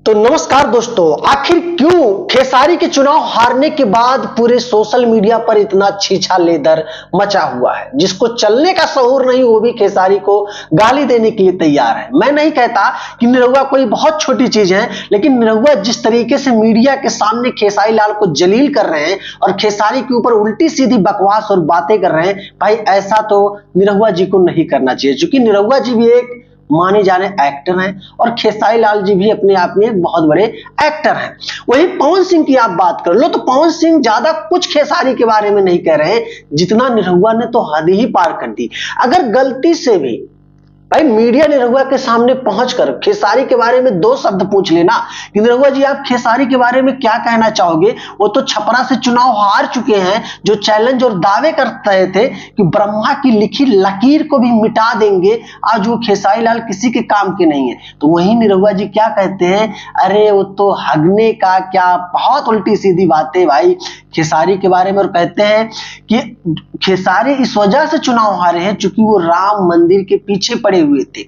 तो नमस्कार दोस्तों, आखिर क्यों खेसारी के चुनाव हारने के बाद पूरे सोशल मीडिया पर इतना छीछा लेदर मचा हुआ है। जिसको चलने का शऊर नहीं वो भी खेसारी को गाली देने के लिए तैयार है। मैं नहीं कहता कि निरहुआ कोई बहुत छोटी चीज है, लेकिन निरहुआ जिस तरीके से मीडिया के सामने खेसारी लाल को जलील कर रहे हैं और खेसारी के ऊपर उल्टी सीधी बकवास और बातें कर रहे हैं, भाई ऐसा तो निरहुआ जी को नहीं करना चाहिए। क्योंकि निरहुआ जी भी एक माने जाने एक्टर हैं और खेसारी लाल जी भी अपने आप में एक बहुत बड़े एक्टर हैं। वहीं पवन सिंह की आप बात कर लो तो पवन सिंह ज्यादा कुछ खेसारी के बारे में नहीं कह रहे, जितना निरहुआ ने तो हद ही पार कर दी। अगर गलती से भी भाई मीडिया निरहुआ के सामने पहुंचकर खेसारी के बारे में दो शब्द पूछ लेना कि निरहुआ जी आप खेसारी के बारे में क्या कहना चाहोगे, वो तो छपरा से चुनाव हार चुके हैं, जो चैलेंज और दावे कर रहे थे कि ब्रह्मा की लिखी लकीर को भी मिटा देंगे, आज वो खेसारी लाल किसी के काम के नहीं है। तो वहीं निरहुआ जी क्या कहते हैं, अरे वो तो हगने का क्या, बहुत उल्टी सीधी बातें भाई खेसारी के बारे में। और कहते हैं कि खेसारी इस वजह से चुनाव हारे हैं क्योंकि वो राम मंदिर के पीछे पड़े हुए थे।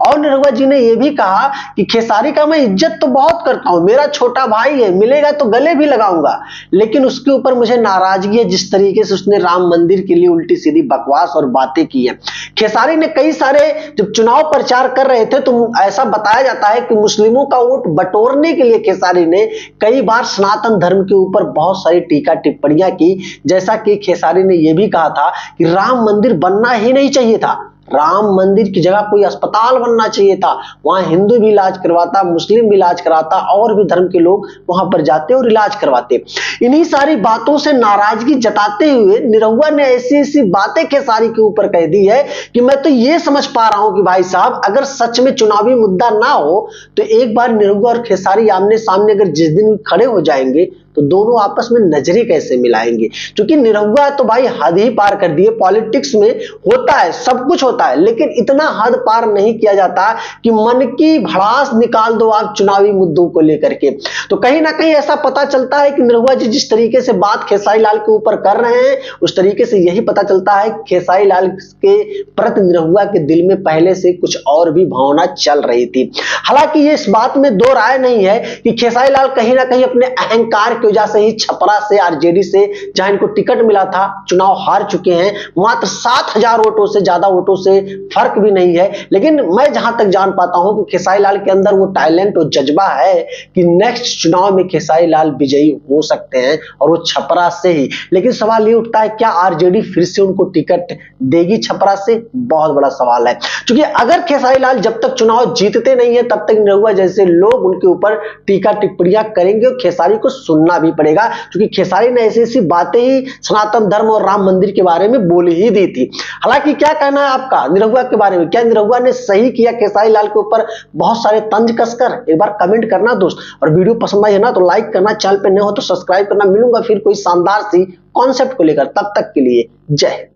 और निरहुआ जी ने यह भी कहा कि खेसारी का मैं इज्जत तो बहुत करता हूं, मेरा छोटा भाई है, मिलेगा तो गले भी लगाऊंगा, लेकिन उसके ऊपर मुझे नाराजगी है जिस तरीके से उसने राम मंदिर के लिए उल्टी सीधी बकवास और बातें की है। खेसारी ने कई सारे जब चुनाव प्रचार कर रहे थे तो ऐसा बताया जाता है कि मुस्लिमों का वोट बटोरने के लिए खेसारी ने कई बार सनातन धर्म के ऊपर बहुत सारी टीका टिप्पणियां की। जैसा कि खेसारी ने यह भी कहा था कि राम मंदिर बनना ही नहीं चाहिए था, राम मंदिर की जगह कोई अस्पताल बनना चाहिए था, वहां हिंदू भी इलाज करवाता, मुस्लिम भी इलाज कराता, और भी धर्म के लोग वहां पर जाते और इलाज करवाते। इन्हीं सारी बातों से नाराजगी जताते हुए निरहुआ ने ऐसी ऐसी बातें खेसारी के ऊपर कह दी है कि मैं तो ये समझ पा रहा हूं कि भाई साहब अगर सच में चुनावी मुद्दा ना हो तो एक बार निरहुआ और खेसारी आमने सामने अगर जिस दिन खड़े हो जाएंगे तो दोनों आपस में नजरें कैसे मिलाएंगे। क्योंकि निरहुआ तो भाई हद ही पार कर दिए। पॉलिटिक्स में होता है, सब कुछ होता है, लेकिन इतना हद पार नहीं किया जाता कि मन की भड़ास निकाल दो आप चुनावी मुद्दों को लेकर के। तो कहीं ना कहीं ऐसा पता चलता है कि निरहुआ जी जिस तरीके से बात खेसारी लाल के ऊपर कर रहे हैं उस तरीके से यही पता चलता है खेसारी लाल के प्रति निरहुआ के दिल में पहले से कुछ और भी भावना चल रही थी। हालांकि ये इस बात में दो राय नहीं है कि खेसारी लाल कहीं ना कहीं अपने अहंकार की वजह से ही छपरा से आरजेडी से जहां इनको टिकट मिला था चुनाव हार चुके हैं। मात्र 7,000 वोटों से, ज्यादा वोटों से फर्क भी नहीं है। लेकिन मैं जहां तक जान पाता हूं कि खेसारी लाल के अंदर वो टैलेंट और जज्बा है कि नेक्स्ट चुनाव में खेसारी लाल विजयी हो सकते हैं और वो छपरा से ही। लेकिन सवाल ये उठता है क्या आरजेडी फिर से उनको टिकट देगी छपरा से, बहुत बड़ा सवाल है। क्योंकि अगर खेसारी लाल जब तक चुनाव जीतते नहीं है तब तक निरहुआ जैसे लोग उनके ऊपर टीका टिप्पणियां करेंगे और खेसारी को सुनना भी पड़ेगा। क्योंकि खेसारी ने ऐसी ऐसी बातें ही सनातन धर्म और राम मंदिर के बारे में बोल ही दी थी। हालांकि क्या कहना है आपका निरहुआ के बारे में, क्या निरहुआ ने सही किया खेसारी लाल के ऊपर बहुत सारे तंज कसकर, एक बार कमेंट करना दोस्त। और वीडियो पसंद आई है ना तो लाइक करना, चैनल पे नए हो तो सब्सक्राइब करना। मिलूंगा फिर कोई शानदार सी कॉन्सेप्ट को लेकर, तब तक के लिए जय हिंद।